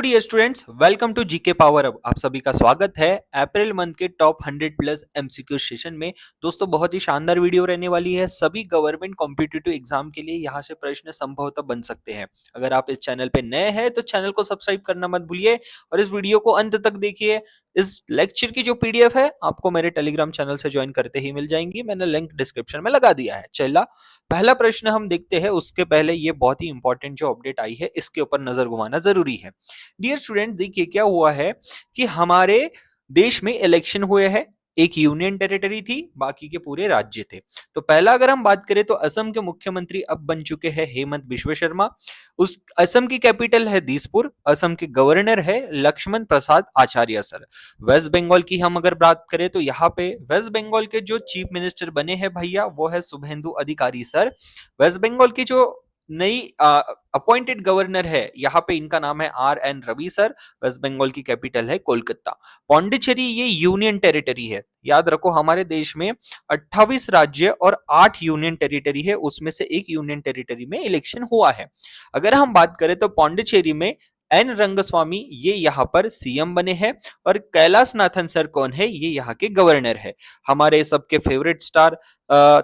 Dear students, welcome to GK power up. आप सभी का स्वागत है अप्रैल मंथ के टॉप 100 प्लस एमसीक्यू सेशन में। दोस्तों, बहुत ही शानदार वीडियो रहने वाली है। सभी गवर्नमेंट कॉम्पिटिटिव एग्जाम के लिए यहाँ से प्रश्न संभवतः बन सकते हैं। अगर आप इस चैनल पे नए हैं तो चैनल को सब्सक्राइब करना मत भूलिए और इस वीडियो को अंत तक देखिए। इस लेक्चर की जो पीडीएफ है आपको मेरे टेलीग्राम चैनल से ज्वाइन करते ही मिल जाएंगी। मैंने लिंक डिस्क्रिप्शन में लगा दिया है। चला पहला प्रश्न हम देखते हैं, उसके पहले ये बहुत ही इंपॉर्टेंट जो अपडेट आई है इसके ऊपर नजर घुमाना जरूरी है। डियर स्टूडेंट, देखिए क्या हुआ है कि हमारे देश में इलेक्शन हुए हैं। एक यूनियन टेरिटरी थी, बाकी के पूरे राज्य थे। तो पहला अगर हम बात करें तो असम के मुख्यमंत्री अब बन चुके हैं हेमंत बिश्व शर्मा। उस असम की कैपिटल है दिसपुर। असम के गवर्नर है लक्ष्मण प्रसाद आचार्य सर। वेस्ट बंगाल की हम अगर बात करें तो यहाँ पे वेस्ट बंगाल के जो चीफ मिनिस्टर बने हैं भैया, वो है शुभेंदु अधिकारी सर। वेस्ट बंगाल की जो नई अपॉइंटेड गवर्नर है यहाँ पे, इनका नाम है RN Ravi sir. West Bengal की कैपिटल है कोलकाता। पौंडीचेरी ये यूनियन टेरिटरी है। याद रखो, हमारे देश में 28 राज्य और 8 यूनियन टेरिटरी है, उसमें से एक यूनियन टेरिटरी में इलेक्शन हुआ है। अगर हम बात करें तो पौंडीचेरी में N रंगस्वामी ये यहाँ पर CM बने हैं और कैलाश नाथन सर कौन है, ये यहाँ के गवर्नर है। हमारे सबके favourite star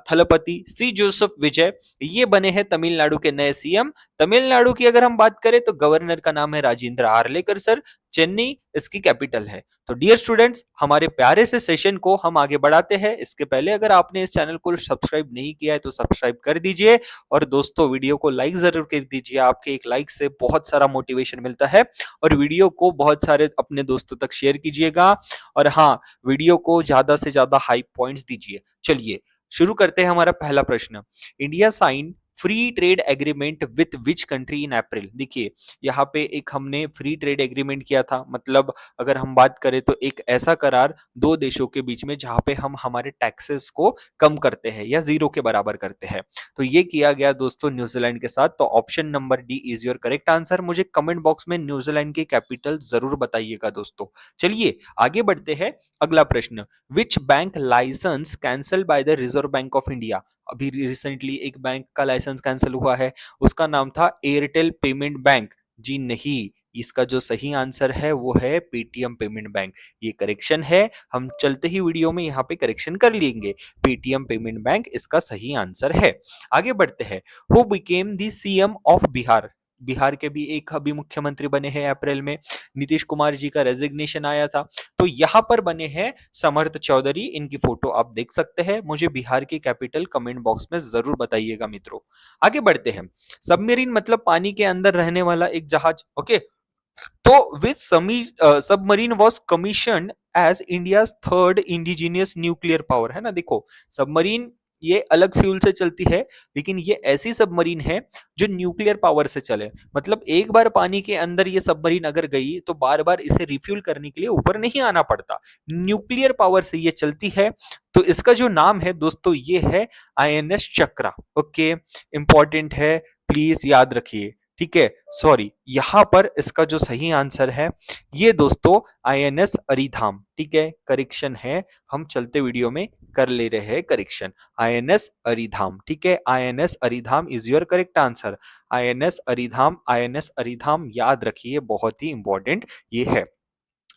Thalapathy C Joseph Vijay ये बने हैं तमिलनाडु के नए CM। तमिलनाडु की अगर हम बात करें तो गवर्नर का नाम है राजेंद्र आर्लेकर सर। चेन्नई इसकी कैपिटल है। तो डियर स्टूडेंट्स, हमारे प्यारे से सेशन को हम आगे बढ़ाते हैं। इसके पहले अगर आपने इस चैनल को सब्सक्राइब नहीं किया है तो सब्सक्राइब कर दीजिए और दोस्तों वीडियो को लाइक जरूर कर दीजिए। आपके एक लाइक से बहुत सारा मोटिवेशन मिलता है और वीडियो को बहुत सारे अपने दोस्तों तक शेयर कीजिएगा। और हाँ, वीडियो को ज्यादा से ज्यादा हाई पॉइंट्स दीजिए। चलिए शुरू करते हैं। हमारा पहला प्रश्न, India sign free trade agreement with which country in April. देखिए यहाँ पे एक हमने फ्री ट्रेड एग्रीमेंट किया था, मतलब अगर हम बात करें तो एक ऐसा करार दो देशों के बीच में जहां पे हम हमारे टैक्सेस को कम करते हैं या जीरो के बराबर करते हैं। तो ये किया गया दोस्तों न्यूजीलैंड के साथ। तो option number D is your correct answer. मुझे कमेंट बॉक्स में न्यूजीलैंड की कैपिटल जरूर बताइएगा दोस्तों। चलिए आगे बढ़ते हैं। अगला प्रश्न, which bank licence cancel by the reserve bank of India. अभी रिसेंटली एक बैंक का लाइसेंस कैंसिल हुआ है, उसका नाम था एयरटेल पेमेंट बैंक। जी नहीं, इसका जो सही आंसर है वो है पेटीएम पेमेंट बैंक। ये करेक्शन है, हम चलते ही वीडियो में यहाँ पे करेक्शन कर लेंगे। पेटीएम पेमेंट बैंक इसका सही आंसर है। आगे बढ़ते हैं। Who became the CM of Bihar. Bihar के भी एक अभी मुख्यमंत्री बने हैं अप्रैल में। नीतीश कुमार जी का रेजिग्नेशन आया था, तो यहाँ पर बने हैं समर्थ चौधरी। इनकी फोटो आप देख सकते हैं। मुझे बिहार की कैपिटल कमेंट बॉक्स में जरूर बताइएगा मित्रों। आगे बढ़ते हैं। सबमरीन मतलब पानी के अंदर रहने वाला एक जहाज। ओके, तो which submarine was commission as India third indigenous nuclear power. है ना, देखो सबमरीन ये अलग फ्यूल से चलती है, लेकिन ये ऐसी सबमरीन है जो न्यूक्लियर पावर से चले। मतलब एक बार पानी के अंदर ये सबमरीन अगर गई तो बार बार इसे रिफ्यूल करने के लिए ऊपर नहीं आना पड़ता, न्यूक्लियर पावर से ये चलती है। तो इसका जो नाम है दोस्तों ये है INS चक्रा। ओके, इंपॉर्टेंट है, प्लीज याद रखिए। ठीक है, सॉरी, यहां पर इसका जो सही आंसर है ये दोस्तों INS अरिधाम। ठीक है, करेक्शन है, हम चलते वीडियो में कर ले रहे हैं करेक्शन। INS अरिधाम। ठीक है, INS Aridham is your correct answer. INS Aridham, INS Aridham याद रखिए, बहुत ही इंपॉर्टेंट ये है।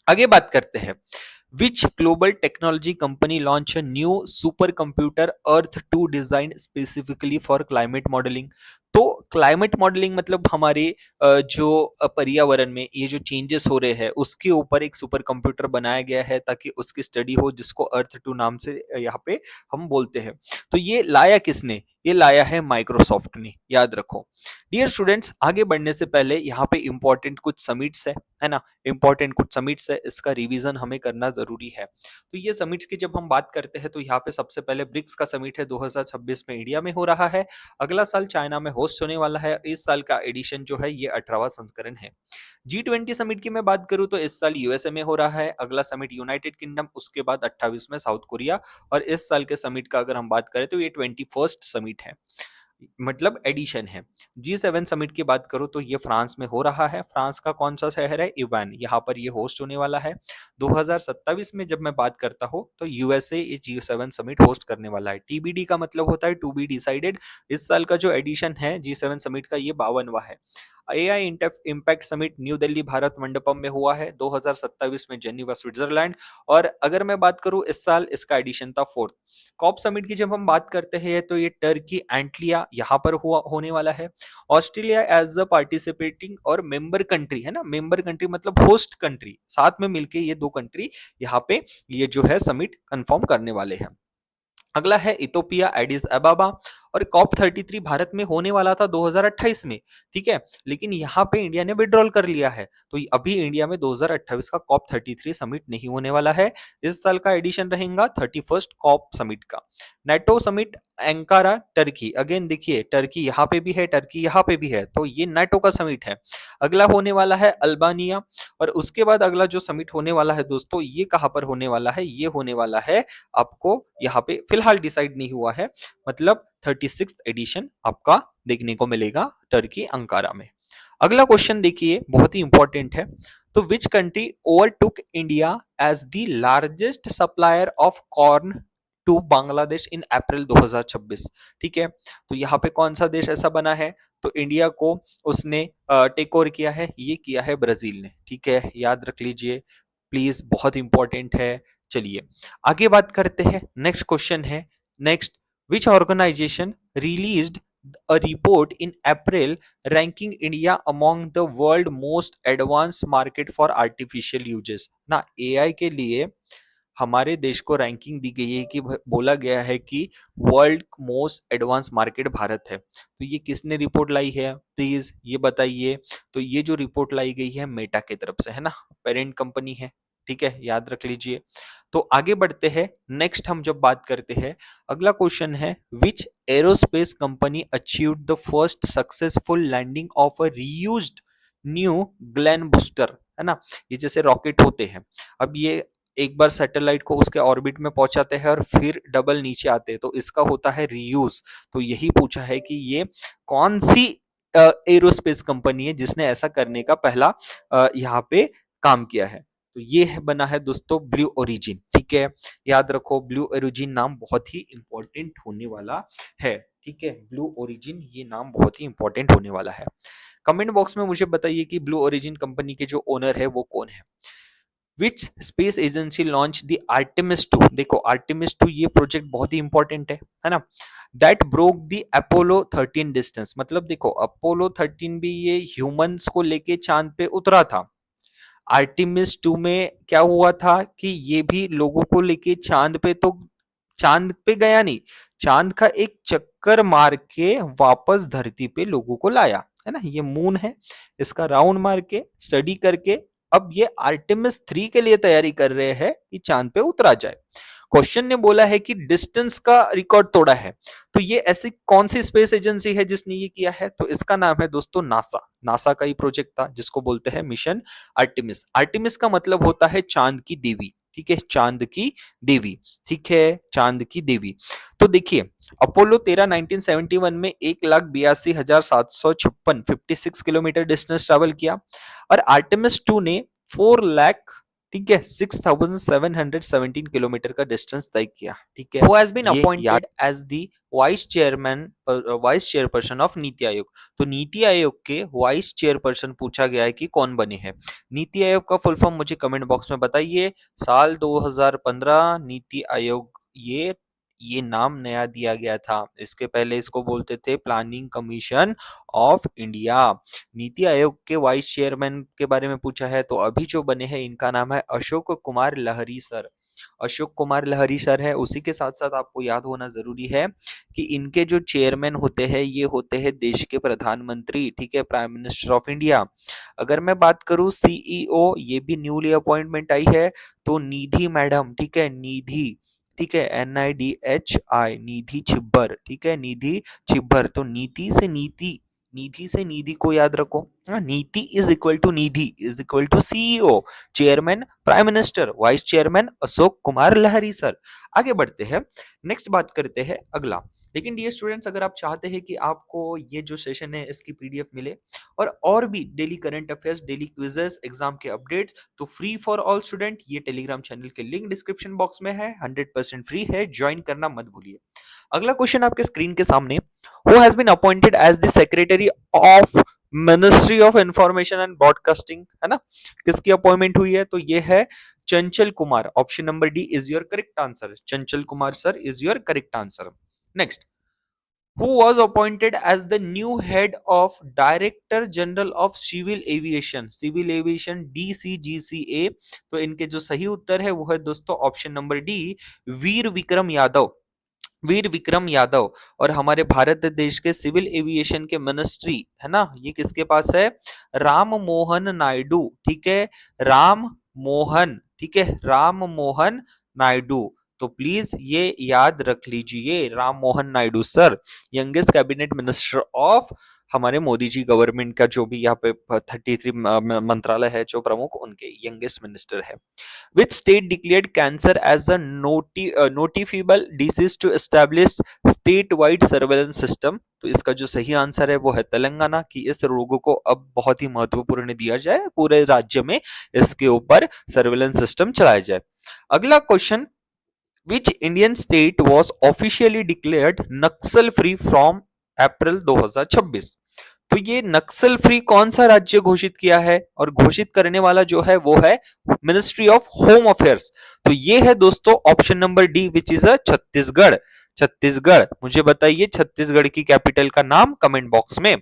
आगे बात करते हैं। Which global technology company launch new super computer Earth 2 design specifically for climate modelling. तो क्लाइमेट मॉडलिंग मतलब हमारे जो पर्यावरण में ये जो चेंजेस हो रहे हैं उसके ऊपर एक सुपर कंप्यूटर बनाया गया है ताकि उसकी स्टडी हो, जिसको अर्थ 2 नाम से यहाँ पे हम बोलते हैं। तो ये लाया किसने, ये लाया है माइक्रोसॉफ्ट ने, याद रखो। डियर स्टूडेंट्स, आगे बढ़ने से पहले यहाँ पे इंपॉर्टेंट कुछ समिट्स है ना, इंपॉर्टेंट कुछ समिट्स है, इसका रिवीजन हमें करना जरूरी है। तो ये समिट्स की जब हम बात करते हैं तो यहाँ पे सबसे पहले ब्रिक्स का समिट है 2026 में इंडिया में हो रहा है। अगला साल चाइना में होस्ट होने वाला है। इस साल का एडिशन जो है ये 18वां संस्करण है। G20 समिट की मैं बात करूं तो इस साल USA में हो रहा है। अगला समिट यूनाइटेड किंगडम, उसके बाद 28 में साउथ कोरिया। और इस साल के समिट का अगर हम बात करें तो ये 21st समिट है, मतलब एडिशन है। G7 समिट की बात करो तो ये फ्रांस में हो रहा है। फ्रांस का कौन सा शहर है, इवान, यहाँ पर ये होस्ट होने वाला है। 2027 में जब मैं बात करता हूँ तो USA इस G7 समिट होस्ट करने वाला है। TBD का मतलब होता है टू बी डिसाइडेड। इस साल का जो एडिशन है G7 समिट का ये 52वां है। AI impact summit new Delhi Bharat Mandapam में हुआ है 2027 में जेनीवा स्विट्जरलैंड। और अगर मैं बात करूं इस साल इसका एडिशन था 4th। कॉप समिट की जब हम बात करते हैं तो ये टर्की एंटलिया यहाँ पर हुआ होने वाला है। ऑस्ट्रेलिया एज अ पार्टिसिपेटिंग और मेंबर कंट्री है ना, मेंबर कंट्री मतलब होस्ट कंट्री, साथ में मिलके ये दो कंट्री यहाँ पे ये जो है समिट कंफर्म करने वाले हैं। अगला है इथोपिया एडिस अबाबा। और कॉप 33 भारत में होने वाला था 2028 में, ठीक है, लेकिन यहाँ पे इंडिया ने विड्रॉल कर लिया है, तो अभी इंडिया में 2028 का कॉप 33 समिट नहीं होने वाला है। इस साल का एडिशन रहेगा 31st कॉप समिट का। नेटो समिट एंकारा टर्की, अगेन देखिए टर्की यहाँ पे भी है, टर्की यहाँ पे भी है, तो ये नेटो का समिट है। अगला होने वाला है अल्बानिया। और उसके बाद अगला जो समिट होने वाला है दोस्तों, ये कहाँ पर होने वाला है, ये होने वाला है आपको यहाँ पे फिलहाल डिसाइड नहीं हुआ है, मतलब 36th एडिशन आपका देखने को मिलेगा टर्की अंकारा में। अगला क्वेश्चन देखिए बहुत ही इंपॉर्टेंट है। तो which country overtook India as the largest supplier of corn to Bangladesh in April 2026? ठीक है, तो यहाँ पे कौन सा देश ऐसा बना है तो इंडिया को उसने टेक ओवर किया है, ये किया है ब्राजील ने। ठीक है, याद रख लीजिए प्लीज, बहुत इंपॉर्टेंट है। चलिए आगे बात करते हैं, नेक्स्ट क्वेश्चन है next, which organisation released a report in April ranking India among the world most advanced market for artificial uses ना। AI के लिए हमारे देश को रैंकिंग दी गई है कि बोला गया है कि world most advance market Bharat है। तो ये किसने रिपोर्ट लाई है प्लीज ये बताइए। तो ये जो रिपोर्ट लाई गई है मेटा की तरफ से है ना, पेरेंट कंपनी है, ठीक है, याद रख लीजिए। तो आगे बढ़ते हैं, नेक्स्ट हम जब बात करते हैं, अगला क्वेश्चन है which aerospace company achieved the first successful landing of a reused New Glenn booster, है ना। ये जैसे रॉकेट होते हैं, अब ये एक बार सैटेलाइट को उसके ऑर्बिट में पहुंचाते हैं और फिर डबल नीचे आते हैं, तो इसका होता है रीयूज। तो यही पूछा है कि ये कौन सी एरोस्पेस कंपनी है जिसने ऐसा करने का पहला यहाँ पे काम किया है। तो ये बना है दोस्तों ब्लू ओरिजिन। ठीक है, याद रखो ब्लू ओरिजिन नाम बहुत ही इंपॉर्टेंट होने वाला है। ठीक है, ब्लू ओरिजिन ये नाम बहुत ही इंपॉर्टेंट होने वाला है। कमेंट बॉक्स में मुझे बताइए कि ब्लू ओरिजिन कंपनी के जो ओनर है वो कौन है। Which space agency launch the Artemis 2, देखो आर्टेमिस 2 ये प्रोजेक्ट बहुत ही इंपॉर्टेंट है ना। That broke the Apollo 13 distance, मतलब देखो अपोलो 13 भी ये ह्यूमंस को लेके चांद पे उतरा था। आर्टेमिस 2 में क्या हुआ था कि ये भी लोगों को लेके चांद पे, तो चांद पे गया नहीं, चांद का एक चक्कर मार के वापस धरती पे लोगों को लाया, है ना। ये मून है, इसका राउंड मार के स्टडी करके अब ये आर्टेमिस 3 के लिए तैयारी कर रहे हैं कि चांद पे उतरा जाए। क्वेश्चन ने बोला है कि डिस्टेंस का रिकॉर्ड तोड़ा है, तो ये ऐसी कौन सी स्पेस एजेंसी है जिसने ये किया है, तो इसका नाम है दोस्तों नासा। नासा का ही प्रोजेक्ट था जिसको बोलते हैं मिशन आर्टेमिस। आर्टेमिस का मतलब होता है चांद की देवी, ठीक है, चांद की देवी, ठीक है, चांद की देवी। तो देखिए अपोलो 13 1971 में 1,82,756 56 किलोमीटर डिस्टेंस ट्रेवल किया, और आर्टेमिस 2 ने 4 लाख, ठीक है, 6,717 किलोमीटर का डिस्टेंस तय किया। ठीक है, who has been appointed as the vice chairperson of NITI Aayog. तो नीति आयोग के वाइस चेयरपर्सन पूछा गया है कि कौन बने हैं। नीति आयोग का फुल फॉर्म मुझे कमेंट बॉक्स में बताइए। साल 2015 नीति आयोग ये नाम नया दिया गया था, इसके पहले इसको बोलते थे planning commission of India. NITI Aayog के वाइस चेयरमैन के बारे में पूछा है, तो अभी जो बने हैं इनका नाम है अशोक कुमार लहरी सर। अशोक कुमार लहरी सर है। उसी के साथ साथ आपको याद होना जरूरी है कि इनके जो चेयरमैन होते हैं ये होते हैं देश के प्रधानमंत्री, ठीक है, प्राइम मिनिस्टर ऑफ इंडिया। अगर मैं बात करूं सीईओ, ये भी न्यूली अपॉइंटमेंट आई है, तो निधि मैडम, ठीक है, निधि, ठीक है, NIDHI, निधि छिब्बर, ठीक है, निधि छिब्बर। तो नीति से नीति, निधि से निधि को याद रखो। NITI is equal to Nidhi is equal to CEO, chairman prime minister, vice chairman Ashok Kumar Lahiri sir. आगे बढ़ते हैं, नेक्स्ट बात करते हैं अगला। लेकिन डियर स्टूडेंट्स, अगर आप चाहते हैं कि आपको ये जो सेशन है इसकी पीडीएफ मिले और भी daily current affairs, daily quizzes, exam के अपडेट्स, तो फ्री फॉर ऑल स्टूडेंट ये टेलीग्राम चैनल के लिंक डिस्क्रिप्शन बॉक्स में है, 100% फ्री है, ज्वाइन करना मत भूलिए। अगला क्वेश्चन आपके स्क्रीन के सामने, who has been appointed as the secretary of ministry of information and broadcasting, है ना, किसकी अपॉइंटमेंट हुई है? तो ये है Chanchal Kumar. Option number D is your correct answer. Chanchal Kumar sir is your correct answer. Next, who was appointed as the new head of Director General of Civil Aviation, Civil Aviation DCGCA? तो इनके जो सही उत्तर है वो है दोस्तों ऑप्शन नंबर डी, वीर विक्रम यादव। वीर विक्रम यादव। और हमारे भारत देश के सिविल एविएशन के मिनिस्ट्री, है ना, ये किसके पास है? राम मोहन नायडू। ठीक है, राम मोहन, ठीक है, राम मोहन नायडू। तो प्लीज ये याद रख लीजिए, Ram Mohan Naidu sir, youngest cabinet minister of हमारे मोदी जी गवर्नमेंट का, जो भी यहाँ पे 33 मंत्रालय है जो प्रमुख, उनके यंगेस्ट मिनिस्टर है। Which state declared cancer as a notifiable disease to establish statewide surveillance system? तो इसका जो सही आंसर है वो है तेलंगाना, कि इस रोग को अब बहुत ही महत्वपूर्ण दिया जाए, पूरे राज्य में इसके ऊपर सर्वेलेंस सिस्टम चलाया जाए। अगला question, which Indian state was officially declared Naxal free from April 2026? तो ये नक्सल फ्री कौन सा राज्य घोषित किया है? और घोषित करने वाला जो है वो है मिनिस्ट्री ऑफ होम अफेयर्स। तो ये है दोस्तों option number D, which is a Chhattisgarh. Chhattisgarh. मुझे बताइए छत्तीसगढ़ की कैपिटल का नाम कमेंट बॉक्स में।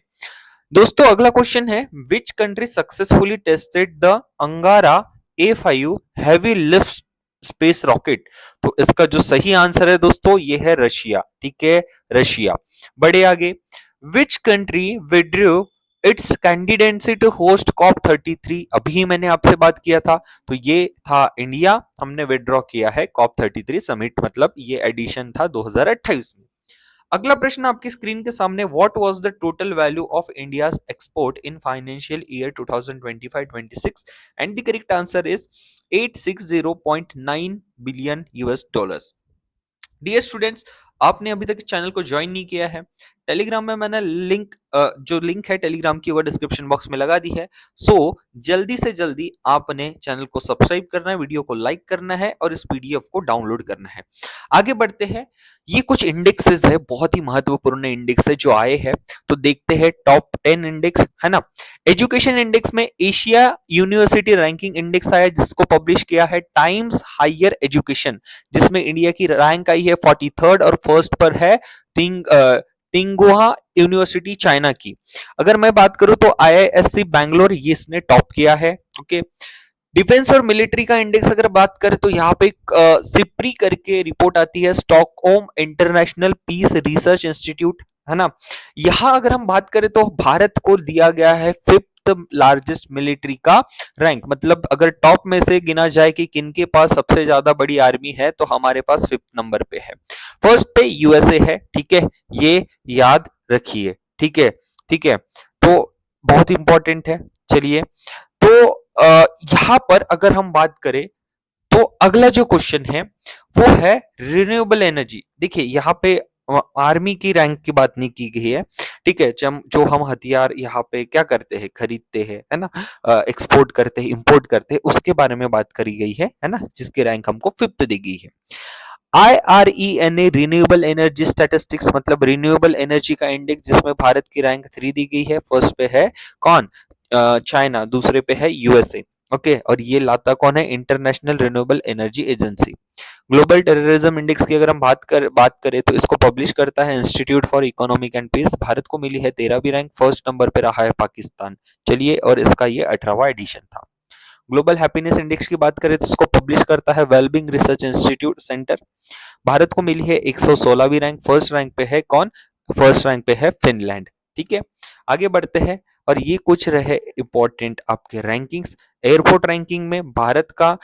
दोस्तों अगला क्वेश्चन है, which country successfully tested the अंगारा A5 heavy lift space rocket? तो इसका जो सही आंसर है दोस्तों ये है रशिया। ठीक है, रशिया। बड़े आगे, which country withdrew its candidacy to host COP 33? अभी मैंने आपसे बात किया था, तो ये था इंडिया, हमने विड्रॉ किया है कॉप 33 समिट, मतलब ये एडिशन था 2028 में। अगला प्रश्न आपकी स्क्रीन के सामने, what was the total value of India's export in financial year 2025-26? And the correct answer is 860.9 billion US dollars. Dear students, आपने अभी तक चैनल को ज्वाइन नहीं किया है, टेलीग्राम में मैंने लिंक जो लिंक है टेलीग्राम की वो डिस्क्रिप्शन बॉक्स में लगा दी है। सो जल्दी से जल्दी आपने चैनल को सब्सक्राइब करना है, वीडियो को लाइक करना है और इस पीडीएफ को डाउनलोड करना है। आगे बढ़ते हैं, ये कुछ इंडेक्सेस है, बहुत ही महत्वपूर्ण इंडेक्स है जो आए हैं, तो देखते हैं टॉप 10 इंडेक्स, है ना। एजुकेशन इंडेक्स में एशिया यूनिवर्सिटी रैंकिंग इंडेक्स आया, जिसको पब्लिश किया है टाइम्स हायर एजुकेशन, जिसमें इंडिया की रैंक आई है 43rd और फर्स्ट पर है तिंगुहा यूनिवर्सिटी चाइना की। अगर मैं बात करूं तो आईआईएससी बैंगलोर, ये इसने टॉप किया है। ओके, डिफेंस और मिलिट्री का इंडेक्स अगर बात करें तो यहाँ पे सिप्री करके रिपोर्ट आती है, Stockholm international peace research institute, है ना। यहाँ अगर हम बात करें तो भारत को दिया गया है 5th लार्जेस्ट मिलिट्री का रैंक, मतलब अगर टॉप में से गिना जाए कि किनके पास सबसे ज्यादा बड़ी आर्मी है, तो हमारे पास 5th नंबर पे है। फर्स्ट पे यूएसए है, ठीक है, ये याद रखिए। ठीक है, ठीक है, तो बहुत इंपॉर्टेंट है। चलिए, तो यहां पर अगर हम बात करें तो अगला जो क्वेश्चन है वो है रिन्यूएबल एनर्जी। देखिए यहाँ पे आर्मी की रैंक की बात नहीं की गई है, ठीक है, जो हम हथियार यहाँ पे क्या करते हैं, खरीदते हैं, है ना, एक्सपोर्ट करते हैं, इंपोर्ट करते हैं, उसके बारे में बात करी गई है ना, जिसकी रैंक हमको 5th दी गई है। IRENA रिन्यूएबल एनर्जी स्टैटिस्टिक्स, मतलब रिन्यूएबल एनर्जी का इंडेक्स, जिसमें भारत की रैंक 3 दी गई है। फर्स्ट पे है कौन? चाइना, दूसरे पे है यूएसए। ओके, और ये लाता कौन है? International renewable energy agency. Global terrorism index की अगर हम बात करें तो इसको पब्लिश करता है institute for economic and peace. Bharat को मिली है 13वीं रैंक, फर्स्ट नंबर पे रहा है पाकिस्तान। चलिए, और इसका ये 18वां एडिशन था। ग्लोबल हैप्पीनेस इंडेक्स की बात करें तो इसको पब्लिश करता है wellbeing research institute centre. Bharat को मिली है 116वीं रैंक, फर्स्ट रैंक पे है कौन? फर्स्ट रैंक पे है फिनलैंड। ठीक है, आगे बढ़ते हैं, और ये कुछ रहे इंपॉर्टेंट आपके रैंकिंग्स। एयरपोर्ट रैंकिंग में भारत का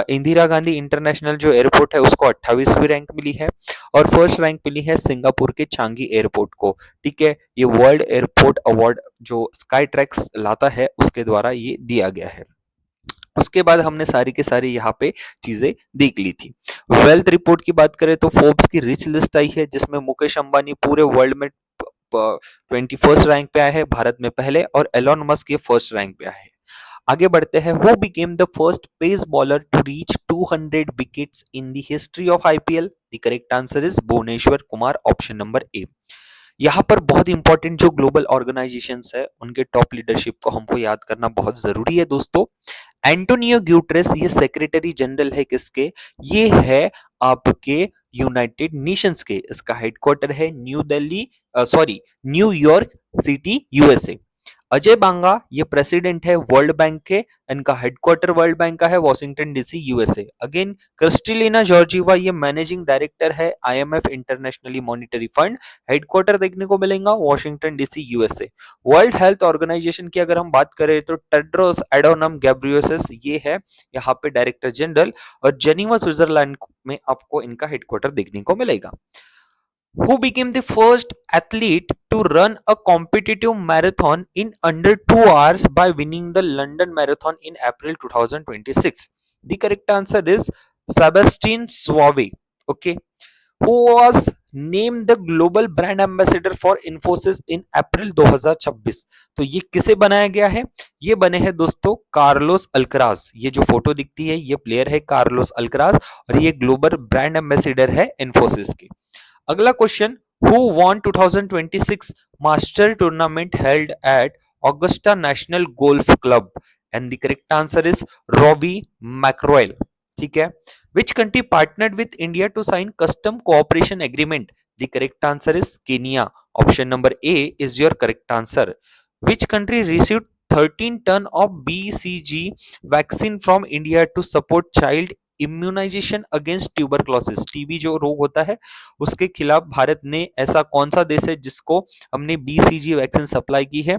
इंदिरा गांधी इंटरनेशनल जो एयरपोर्ट है उसको 28वीं रैंक मिली है, और फर्स्ट रैंक मिली है सिंगापुर के चांगी एयरपोर्ट को। ठीक है, ये वर्ल्ड एयरपोर्ट अवार्ड जो स्काई ट्रैक्स लाता है उसके द्वारा ये दिया गया है। उसके बाद हमने सारी के सारी यहाँ पे चीजें देख ली थी। वेल्थ रिपोर्ट की बात करें तो फोर्ब्स की रिच लिस्ट आई है, जिसमें मुकेश अंबानी पूरे वर्ल्ड में 21st रैंक पे आए हैं, भारत में पहले, और एलोन मस्क ये फर्स्ट रैंक पे आए हैं। आगे बढ़ते हैं, who became the first pace bowler to reach 200 wickets in the history of IPL? The correct answer is Bhuvneshwar Kumar, option number A. यहाँ पर बहुत इंपॉर्टेंट जो ग्लोबल ऑर्गेनाइजेशंस है उनके टॉप लीडरशिप को हमको याद करना बहुत जरूरी है दोस्तों। एंटोनियो ग्यूटेरेस ये सेक्रेटरी जनरल है किसके, ये है आपके यूनाइटेड नेशंस के। इसका हेडक्वार्टर है New Delhi, sorry New York city, USA. Ajay Banga ये प्रेसिडेंट है वर्ल्ड बैंक के, इनका हेडक्वार्टर वर्ल्ड बैंक का है Washington DC, USA. Again Kristalina Georgieva ये मैनेजिंग डायरेक्टर है IMF internationally monetary fund, headquarter देखने को मिलेगा Washington DC, USA. World health organisation की अगर हम बात करें तो टेड्रोस एडोनम गैब्रियोसिस ये है यहाँ पे डायरेक्टर जनरल, और जेनीवा स्विट्जरलैंड में आपको इनका हेडक्वार्टर देखने को मिलेगा। Who became the first athlete to run a competitive marathon in under 2 hours by winning the London Marathon in April 2026? The correct answer is Sebastian Suave. Okay. Who was named the global brand ambassador for Infosys in April 2026? तो ये किसे बनाया गया है, ये बने हैं दोस्तों कार्लोस अल्कराज। ये जो फोटो दिखती है ये प्लेयर है कार्लोस अल्कराज, और ये ग्लोबल ब्रांड एम्बेसडर है इन्फोसिस के। अगला question, who won 2026 master tournament held at Augusta National Golf Club? And the correct answer is Rory McIlroy. ठीक है। Which country partnered with India to sign custom cooperation agreement? The correct answer is Kenya. Option number A is your correct answer. Which country received 13 ton of BCG vaccine from India to support child immunisation against tuberculosis? TB जो रोग होता है उसके खिलाफ भारत ने, ऐसा कौन सा देश है जिसको हमने BCG वैक्सीन सप्लाई की है?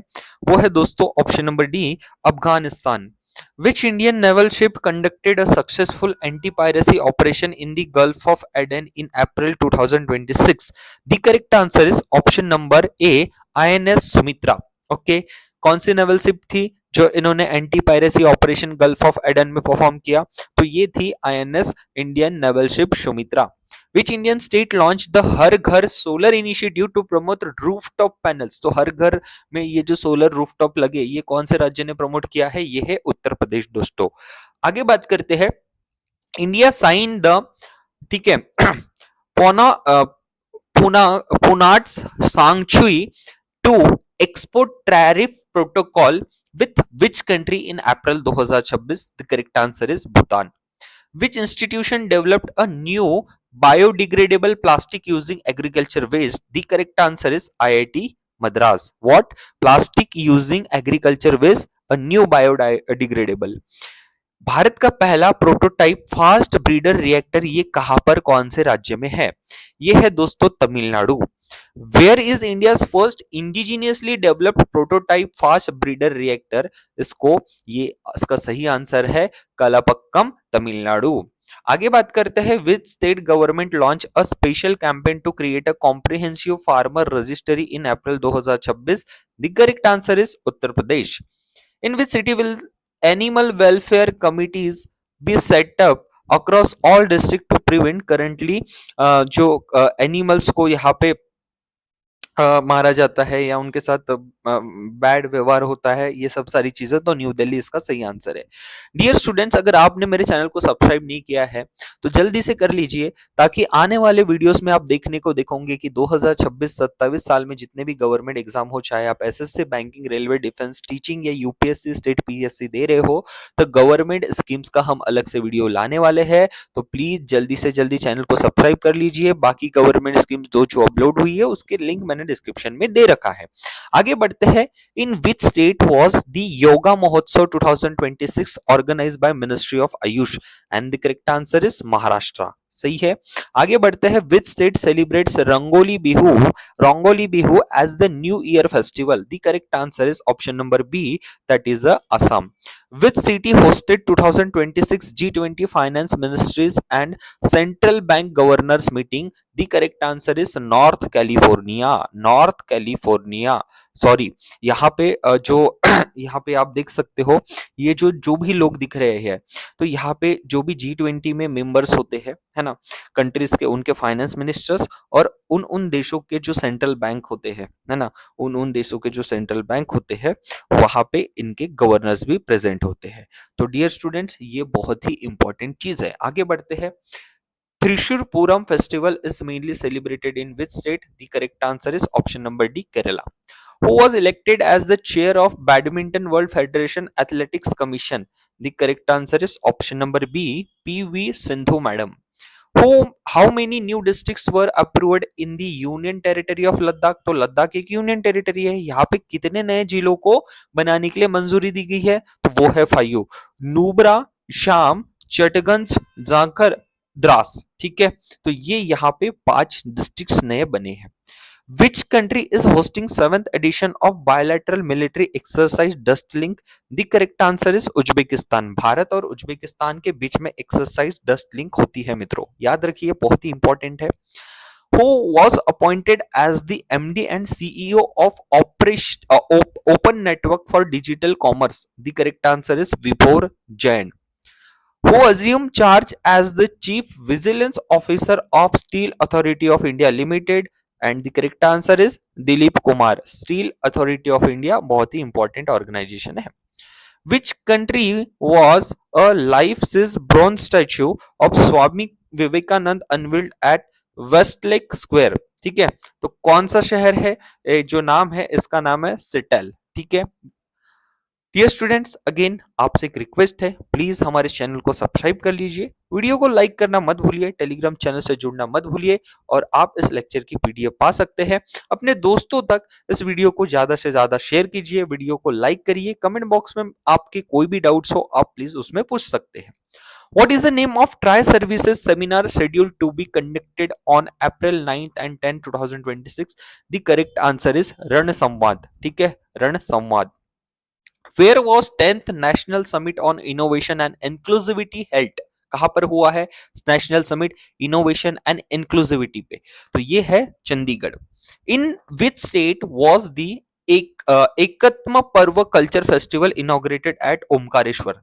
वो है दोस्तों option number D, Afghanistan. Which Indian naval ship conducted a successful anti-piracy operation in the Gulf of Aden in April 2026? The correct answer is option number A, INS Sumitra. Okay, कौन सी naval ship थी जो इन्होंने anti piracy operation Gulf of Aden में perform किया? तो ये थी INS Indian naval ship Sumitra. Which Indian state launched the Har Ghar solar initiative to promote rooftop panels? तो हर घर में ये जो सोलर रूफटॉप लगे ये कौन से राज्य ने प्रमोट किया है? ये है उत्तर प्रदेश दोस्तों। आगे बात करते हैं, इंडिया साइन द, ठीक है, पोना पुना पुनाट्स सांगचुई to export tariff protocol with which country in April 2026? The correct answer is Bhutan. Which institution developed a new biodegradable plastic using agriculture waste? The correct answer is IIT Madras. What? Plastic using agriculture waste, a new biodegradable. Bharat का पहला prototype fast breeder reactor ये कहां पर, कौन से राज्य में है? ये है दोस्तों Tamil Nadu. Where is India's first indigenously developed prototype fast breeder reactor? इसको, ये इसका सही आंसर है कलापक्कम, तमिलनाडु। आगे बात करते हैं, which state government launch a special campaign to create a comprehensive farmer registry in April 2026? The correct answer is Uttar Pradesh. In which city will animal welfare committees be set up across all district to prevent currently जो animals को यहाँ पे मारा जाता है या उनके साथ बैड व्यवहार होता है, ये सब सारी चीजें, तो न्यू दिल्ली इसका सही आंसर है। डियर स्टूडेंट्स, अगर आपने मेरे चैनल को सब्सक्राइब नहीं किया है तो जल्दी से कर लीजिए, ताकि आने वाले वीडियोस में आप देखने को देखोगे कि 2026-27 साल में जितने भी गवर्नमेंट एग्जाम हो, चाहे आप SSC, banking, railway, defence, teaching या यूपीएससी, स्टेट पीएससी दे रहे हो, तो गवर्नमेंट स्कीम्स का हम अलग से वीडियो लाने वाले हैं। तो प्लीज जल्दी से जल्दी चैनल को सब्सक्राइब कर लीजिए। बाकी गवर्नमेंट स्कीम्स दो जो अपलोड हुई है उसके लिंक मैंने डिस्क्रिप्शन में दे रखा है। आगे बढ़ते हैं, in which state was the yoga Mahotsav 2026 organised by ministry of Ayush? And the correct answer is Maharashtra. सही है। आगे बढ़ते हैं, which state celebrates Rongali Bihu as the new year festival? The correct answer is option number B, that is Assam. Which city hosted 2026 G20 finance ministries and central bank governors meeting? The correct answer is North California. North California. Sorry, यहाँ पे जो यहाँ पे आप देख सकते हो, ये जो भी लोग दिख रहे हैं, तो यहाँ पे जो भी G20 में मेंबर्स होते हैं, है ना, कंट्रीज के, उनके फाइनेंस मिनिस्टर्स और उन देशों के जो सेंट्रल बैंक होते हैं, है ना, उन देशों के जो सेंट्रल बैंक होते हैं, वहां पे इनके गवर्नर्स भी प्रेजेंट होते हैं। तो डियर स्टूडेंट्स, ये बहुत ही इंपॉर्टेंट चीज है। आगे बढ़ते हैं, Thrissur Puram festival is mainly celebrated in which state? The correct answer is option number D, Kerala. Who was elected as the chair of Badminton World Federation Athletics Commission? The correct answer is option number B, PV Sindhu madam. How many new districts were approved in the Union Territory of Ladakh? तो लद्दाख एक union territory है, यहाँ पे कितने नए जिलों को बनाने के लिए मंजूरी दी गई है? तो वो है 5। नुब्रा, शाम, चटगंज, जाखर, द्रास। ठीक है, तो ये यहाँ पे 5 डिस्ट्रिक्ट्स नए बने हैं। Which country is hosting 7th edition of bilateral military exercise Dust Link? The correct answer is Uzbekistan. Bharat और उज्बेकिस्तान के बीच में एक्सरसाइज डस्ट लिंक होती है मित्रों, याद रखिए, बहुत ही इंपॉर्टेंट है। Who was appointed as the MD and CEO of Open Network for Digital Commerce? The correct answer is Vibhor Jain. Who assumed charge as the Chief Vigilance Officer of Steel Authority of India Limited? And the correct answer is Dilip Kumar. Steel Authority of India बहुत ही important organization है। Which country was a life-size bronze statue of Swami Vivekanand unveiled at Westlake Square? ठीक है, तो कौन सा शहर है? जो नाम है इसका नाम है सिटल। ठीक है, डियर स्टूडेंट्स, अगेन आपसे एक रिक्वेस्ट है, प्लीज हमारे चैनल को सब्सक्राइब कर लीजिए, वीडियो को लाइक करना मत भूलिए, टेलीग्राम चैनल से जुड़ना मत भूलिए, और आप इस लेक्चर की पीडीएफ पा सकते हैं। अपने दोस्तों तक इस वीडियो को ज्यादा से ज्यादा शेयर कीजिए, वीडियो को लाइक करिए, कमेंट बॉक्स में आपके कोई भी डाउट्स हो आप प्लीज उसमें पूछ सकते हैं। What is the name of Tri-Services seminar scheduled to be conducted on April 9th and 10th, 2026? The correct answer is रण संवाद। ठीक है, रण संवाद। Where was 10th National Summit on Innovation and Inclusivity held? कहां पर हुआ है national summit innovation and inclusivity पे? तो ये है Chandigarh. In which state was the Ekatm Parv culture festival inaugurated at Omkareshwar?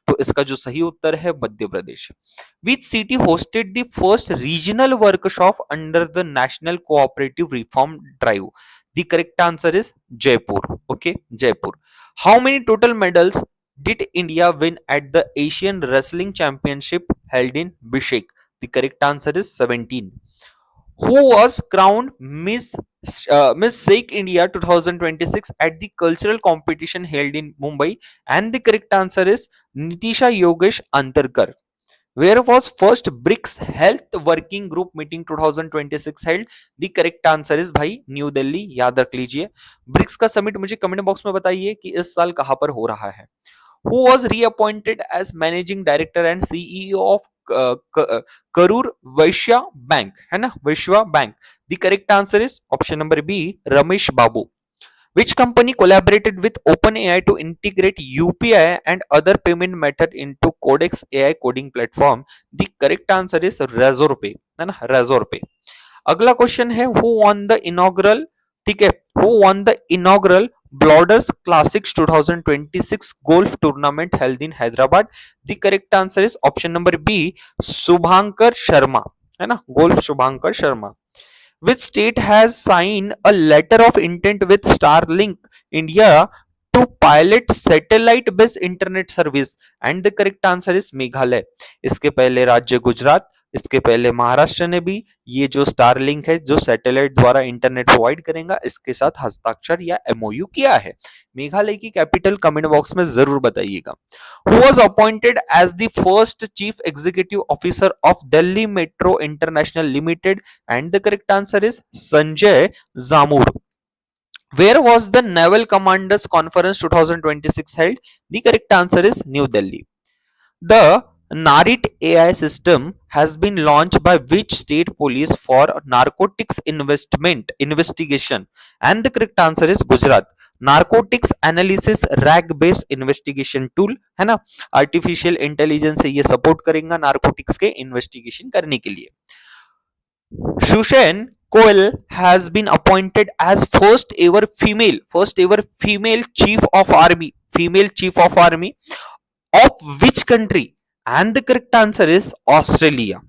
तो इसका जो सही उत्तर है Madhya Pradesh. Which city hosted the first regional workshop under the national cooperative reform drive? The correct answer is Jaipur. Okay, Jaipur. How many total medals did India win at the Asian Wrestling Championship held in Bishkek? The correct answer is 17. Who was crowned Miss Sikh India 2026 at the cultural competition held in Mumbai? And the correct answer is Nitisha Yogesh Antarkar. Where was first BRICS Health Working Group Meeting 2026 held? The correct answer is भाई new Delhi, याद रख लीजिए। BRICS का summit मुझे comment box में बताइए कि इस साल कहां पर हो रहा है। Who was reappointed as managing director and CEO of Karur Vaishya Bank? है ना, वैश्या bank. The correct answer is option number B, Ramesh Babu. Which company collaborated with OpenAI to integrate UPI and other payment method into Codex AI coding platform? The correct answer is Razorpay, है ना, Razorpay। अगला question है who won the inaugural, ठीक है, who won the inaugural Blooders Classics 2026 golf tournament held in Hyderabad? The correct answer is option number B, Shubhankar Sharma, है ना, golf Shubhankar Sharma. Which state has signed a letter of intent with Starlink India to pilot satellite based internet service? And the correct answer is Meghalaya। इसके पहले राज्य गुजरात, इसके पहले महाराष्ट्र ने भी ये जो स्टारलिंक है जो सैटेलाइट द्वारा इंटरनेट प्रोवाइड करेगा इसके साथ हस्ताक्षर या एमओयू किया है। मेघालय की कैपिटल कमेंट बॉक्स में जरूर बताइएगा। Who was appointed as the first chief executive officer of Delhi Metro International Limited? And the correct answer is Sanjay Zamur। Where was the Naval Commanders Conference 2026 held? The correct answer is New Delhi। The Narit AI system has been launched by which state police for narcotics investigation? And the correct answer is Gujarat। Narcotics analysis rag based investigation tool, है ना, artificial intelligence से ये support करेगा narcotics के investigation करने के लिए। Shushan Koel has been appointed as first ever female chief of army, of which country? And the correct answer is Australia।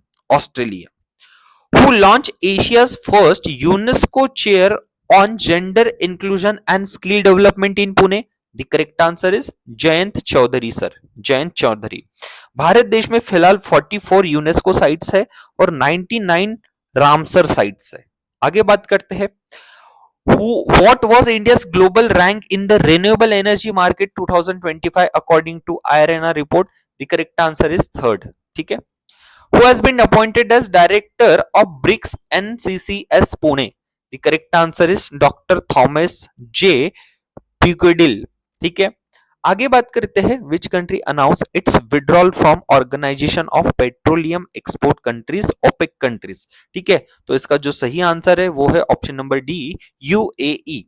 Who launched Asia's first UNESCO chair on gender inclusion and skill development in Pune? The correct answer is Jayant Chaudhary sir, Jayant Chaudhary. Bharat देश में फिलहाल 44 UNESCO sites है और 99 Ramsar sites है। आगे बात करते हैं, what was India's global rank in the renewable energy market 2025 according to IRNA report? The correct answer is third। ठीक है। Who has been appointed as director of BRICS NCCS Pune? The correct answer is Dr. Thomas J. Pukedil। ठीक है। आगे बात करते हैं, which country announce its withdrawal from organisation of petroleum export countries, OPEC countries. ठीक है, तो इसका जो सही आंसर है वो है option number D, UAE.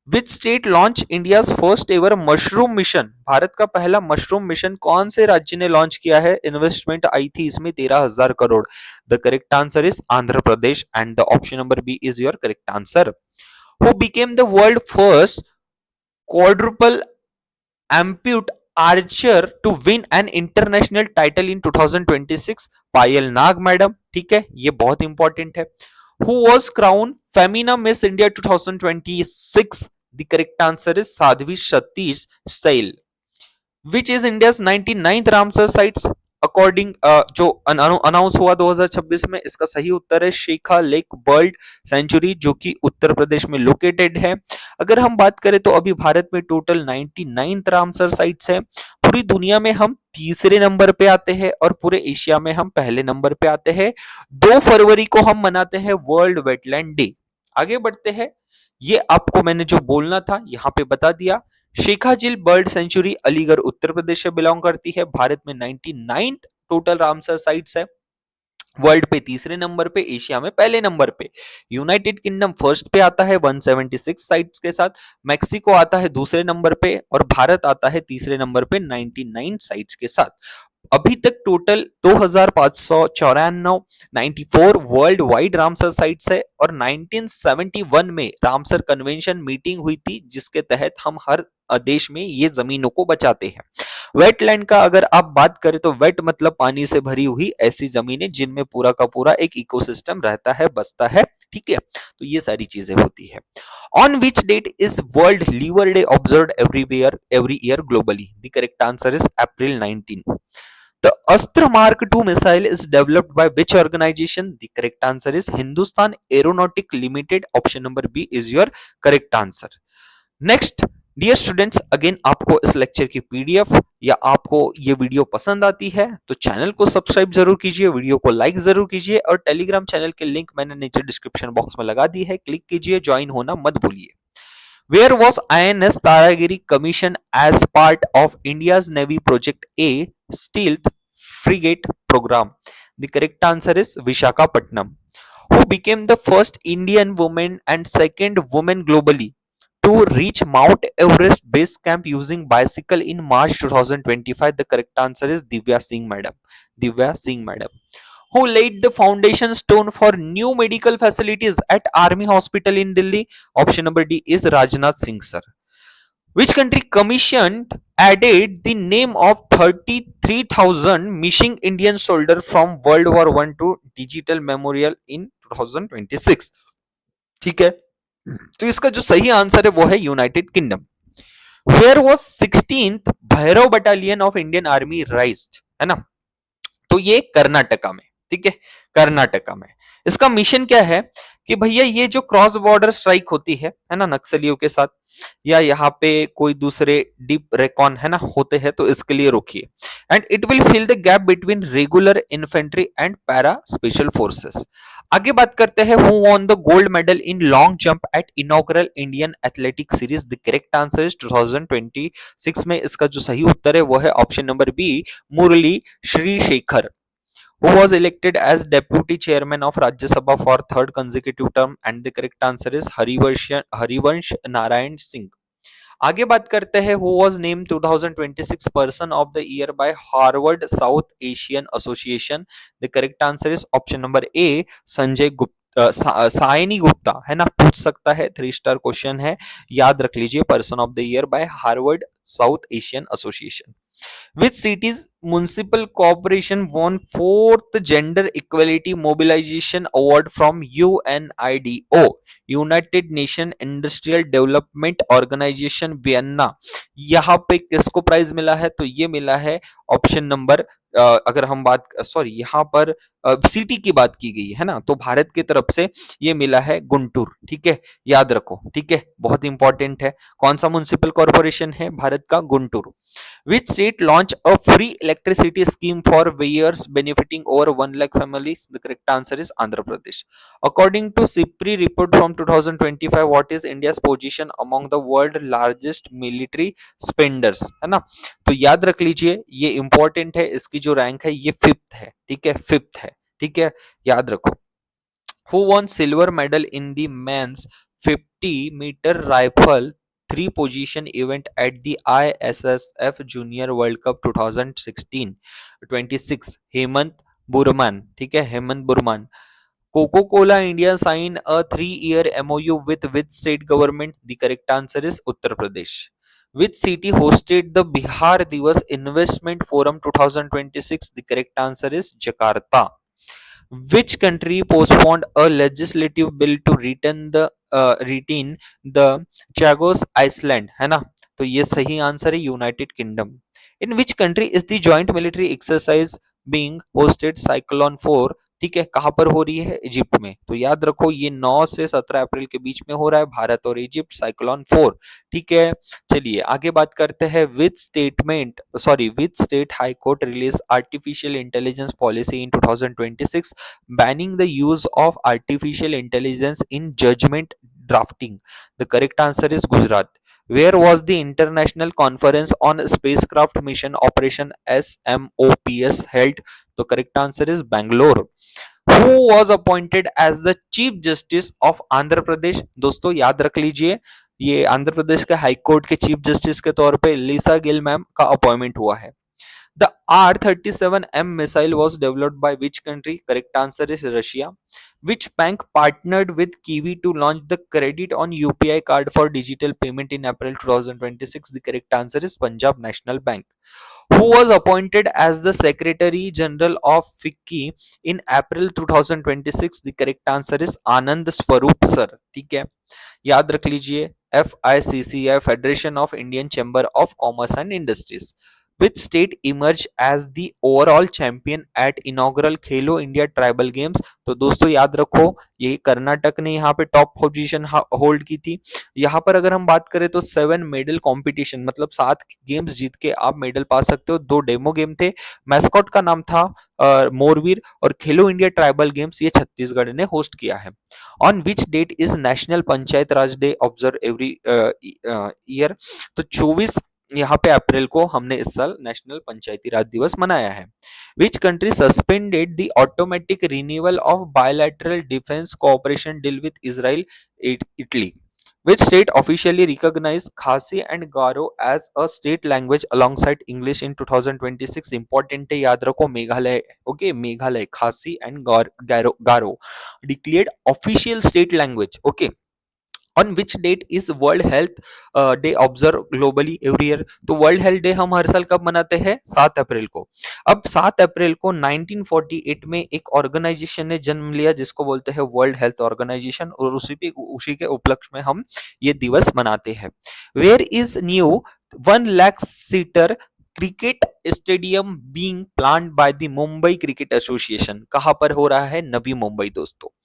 Which state launch India's first ever mushroom mission? Bharat का पहला मशरूम मिशन कौन से राज्य ने लॉन्च किया है? इन्वेस्टमेंट आई थी इसमें 13,000 crore. The correct answer is Andhra Pradesh and the option number B is your correct answer. Who became the world first quadruple ampute archer to win an international title in 2026? Payal Nag madam. ठीक है, ये बहुत important है। Who was crowned Femina Miss India 2026? The correct answer is Sadhvi Satish Sail. Which is India's 99th Ramsar sites according जो announce हुआ 2026 में? इसका सही उत्तर है शेखा लेक बर्ड सेंचुरी, जो कि उत्तर प्रदेश में लोकेटेड है। अगर हम बात करें तो अभी भारत में टोटल 99 रामसर साइट्स है। पूरी दुनिया में हम तीसरे नंबर पे आते हैं और पूरे एशिया में हम पहले नंबर पे आते हैं। 2 फरवरी को हम मनाते हैं वर्ल्ड वेटलैंड डे। आगे बढ़ते हैं, ये आपको मैंने जो बोलना था यहाँ पे बता दिया। शेखा झील बर्ड सेंचुरी अलीगढ़ उत्तर प्रदेश से बिलोंग करती है। भारत में 99 टोटल रामसर साइट्स है। वर्ल्ड पे तीसरे नंबर पे, एशिया में पहले नंबर पे। यूनाइटेड किंगडम फर्स्ट पे आता है 176 साइट्स के साथ। मैक्सिको आता है दूसरे नंबर पे और भारत आता है तीसरे नंबर पे 99 साइट्स के साथ। अभी तक total 2594 94 world wide Ramsar sites है और 1971 में रामसर कन्वेंशन मीटिंग हुई थी, जिसके तहत हम हर देश में ये जमीनों को बचाते हैं। वेटलैंड का अगर आप बात करें तो वेट मतलब पानी से भरी हुई ऐसी जमीनें जिनमें पूरा का पूरा एक इकोसिस्टम रहता है, बसता है। ठीक है, तो ये सारी चीजें होती है। On which date is world liver day observed every year globally? The correct answer is April 19। The Astra Mark II missile is developed by which organization? The correct answer is Hindustan Aeronautic Limited. Option number B is your correct answer. Next, dear students, again आपको इस lecture की PDF या आपको ये video पसंद आती है तो चैनल को सब्सक्राइब जरूर कीजिए, वीडियो को लाइक जरूर कीजिए और टेलीग्राम चैनल के लिंक मैंने नीचे डिस्क्रिप्शन बॉक्स में लगा दी है, क्लिक कीजिए, ज्वाइन होना मत भूलिए। Where was INS Taragiri commissioned as part of India's Navy Project A Stealth Frigate program? The correct answer is Visakhapatnam. Who became the first Indian woman and second woman globally to reach Mount Everest base camp using bicycle in March 2025? The correct answer is Divya Singh madam. Divya Singh madam. Who laid the foundation stone for new medical facilities at Army Hospital in Delhi? Option number D is Rajnath Singh sir. Which country commissioned added the name of 33,000 missing Indian soldiers from World War I to digital memorial in 2026? ठीक है, तो इसका जो सही answer है वो है United Kingdom. Where was 16th Bhairav battalion of Indian army raised? है ना, तो ये कर्नाटका में। ठीक है, कर्नाटका में। इसका मिशन क्या है कि भैया ये जो क्रॉस बॉर्डर स्ट्राइक होती है ना नक्सलियों के साथ, या यहाँ पे कोई दूसरे डीप रेकॉन है ना होते हैं, तो इसके लिए रोकिए। And it will fill the gap between regular infantry and para special forces. आगे बात करते हैं, who won the gold medal in long jump at inaugural Indian athletic series? The correct answer is 2026 में। इसका जो सही उत्तर है वो है option number B, Murali Sreeshankar. Who was elected as deputy chairman of Rajya Sabha for third consecutive term? And the correct answer is Harivansh Narayan Singh. आगे बात करते हैं, who was named 2026 person of the year by Harvard South Asian Association? The correct answer is option number A, Sanjay Gupta, Sayani Gupta. है ना, पूछ सकता है, 3 star question है, याद रख लीजिए, person of the year by Harvard south Asian association. Which city's municipal corporation won fourth Gender Equality Mobilization Award from UNIDO, United Nation Industrial Development Organization Vienna? यहाँ पे किसको प्राइज मिला है? तो ये मिला है ऑप्शन नंबर, अगर हम बात सॉरी यहाँ पर सिटी की बात की गई है ना, तो भारत की तरफ से ये मिला है गुंटूर। ठीक है, याद रखो। ठीक है, बहुत इंपॉर्टेंट है। कौन सा म्युनिसिपल कॉर्पोरेशन है भारत का? Guntur. Which state launched a free electricity scheme for years benefiting over 1 lakh families? The correct answer is Andhra Pradesh. According to SIPRI report from 2025, what is India's position among the world largest military spenders? है ना, तो याद रख लीजिए, ये important है। इसकी जो रैंक है ये फिफ्थ है। ठीक है, फिफ्थ है। ठीक है, याद रखो। Who won silver medal in the men's 50-meter rifle three position event at the ISSF Junior World Cup 2016 26? Hemant Burman. ठीक है, Hemant Burman. Coca Cola India sign a 3-year MOU with which state government? The correct answer is Uttar Pradesh. Which city hosted the Bihar Divas Investment Forum 2026? The correct answer is Jakarta. Which country postponed a legislative bill to retain the Chagos Iceland? है ना, तो ये सही answer है United kingdom. In which country is the joint military exercise being hosted cyclone 4? ठीक है, कहां पर हो रही है? इजिप्ट में। तो याद रखो, ये 9 से 17 अप्रैल के बीच में हो रहा है, भारत और इजिप्ट, साइक्लोन 4। ठीक है, चलिए आगे बात करते हैं। Which state high court release artificial intelligence policy in 2026 banning the use of artificial intelligence in judgment drafting? The correct answer is Gujarat. Where was the International Conference on Spacecraft Mission Operation SMOPS held? The correct answer is Bangalore. Who was appointed as the Chief Justice of Andhra Pradesh? दोस्तों याद रख लीजिए, ये आंध्र प्रदेश के high court के chief justice के तौर पे लिसा गिल मैम का अपॉइंटमेंट हुआ है। The R-37M missile was developed by which country? Correct answer is Russia. Which bank partnered with Kiwi to launch the credit on UPI card for digital payment in April 2026? The correct answer is Punjab National Bank. Who was appointed as the Secretary General of FICCI in April 2026? The correct answer is Anand Swarup sir. ठीक है, याद रख लीजिए, FICCI Federation of Indian Chamber of Commerce and Industries. Which state emerged as the overall champion at inaugural Khelo India tribal games? तो दोस्तों याद रखो, ये कर्नाटक ने यहाँ पे टॉप पोजीशन होल्ड की थी। यहाँ पर अगर हम बात करें तो 7 मेडल कंपटीशन, मतलब 7 गेम्स जीत के आप मेडल पा सकते हो। 2 डेमो गेम थे, मैस्कॉट का नाम था मोरवीर, और खेलो इंडिया ट्राइबल गेम्स ये छत्तीसगढ़ ने होस्ट किया है। On which date is national panchayat raj day observe every year? तो 24 यहाँ पे अप्रैल को हमने इस साल नेशनल पंचायती राज दिवस मनाया है। Which country suspended the automatic renewal of bilateral defence cooperation deal with Israel? Italy. Which state officially recognized Khasi and Garo as a state language alongside English in 2026? Important है, याद रखो, मेघालय। ओके, मेघालय, खासी and Garo declared official state language. Okay. On which date is World Health Day observed globally every year? तो world health day हम हर साल कब मनाते हैं? 7 अप्रैल को। अब 7 अप्रैल को 1948 में एक ऑर्गेनाइजेशन ने जन्म लिया जिसको बोलते हैं वर्ल्ड हेल्थ ऑर्गेनाइजेशन, और उसी के उपलक्ष्य में हम ये दिवस मनाते हैं। Where is new 1 lakh seater cricket stadium being planned by the Mumbai cricket association? कहां पर हो रहा है? नवी मुंबई दोस्तों।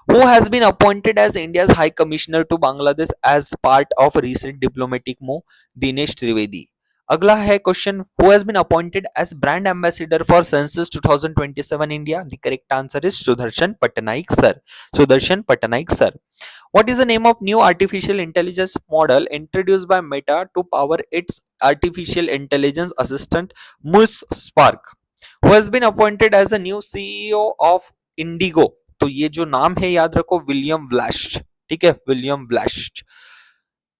Who has been appointed as India's High Commissioner to Bangladesh as part of recent diplomatic move? Dinesh Trivedi. अगला है question, who has been appointed as brand ambassador for census 2027 India? The correct answer is Sudarshan Patnaik sir. Sudarshan Patnaik sir. What is the name of new artificial intelligence model introduced by Meta to power its artificial intelligence assistant Mus Spark? Who has been appointed as a new CEO of Indigo? तो ये जो नाम है याद रखो, William ब्लैस्ट। ठीक है, William ब्लैस्ट।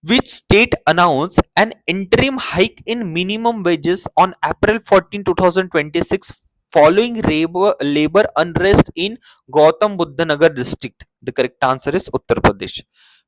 Which state announced an interim hike in minimum wages on April 14, 2026 following labor unrest in Gautam Buddha Nagar district? The correct answer is Uttar Pradesh.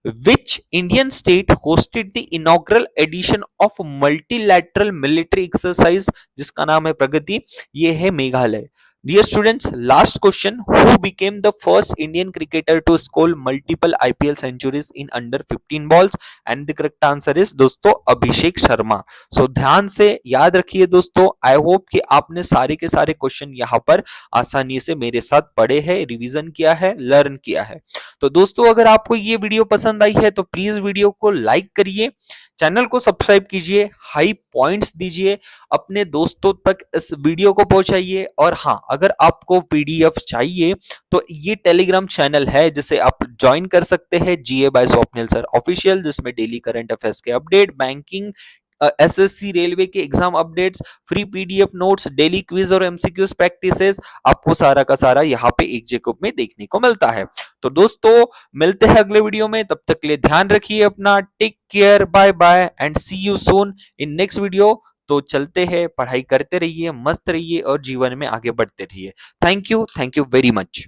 Which Indian state hosted the inaugural edition of multilateral military exercise जिसका नाम है प्रगति? ये है Meghalaya. Dear students, last question: Who became the first Indian cricketer to score multiple IPL centuries in under 15 balls? And the correct answer is दोस्तों Abhishek Sharma. So ध्यान से याद रखिए दोस्तों। I hope कि आपने सारे के सारे क्वेश्चन यहाँ पर आसानी से मेरे साथ पढ़े हैं, रिवीजन किया है, लर्न किया है। तो दोस्तों अगर आपको ये वीडियो पसंद आई है तो प्लीज वीडियो को लाइक करिए, चैनल को सब्सक्राइब कीजिए, हाई पॉइंट्स दीजिए, अपने दोस्तों तक इस वीडियो को पहुंचाइए। और हाँ, अगर आपको पीडीएफ चाहिए तो ये टेलीग्राम चैनल है जिसे आप ज्वाइन कर सकते हैं, जीए बाय स्वप्निल सर ऑफिशियल, जिसमें डेली करंट अफेयर्स के अपडेट, बैंकिंग, एसएससी रेलवे के exam updates, free PDF notes, daily quiz और एमसीक्यूज प्रैक्टिसेस, आपको सारा का सारा यहाँ पे एक जगह में देखने को मिलता है। तो दोस्तों मिलते हैं अगले वीडियो में, तब तक के लिए ध्यान रखिए अपना, take care, bye bye and see you soon in next video. तो चलते हैं, पढ़ाई करते रहिए, मस्त रहिए और जीवन में आगे बढ़ते रहिए। Thank you very much.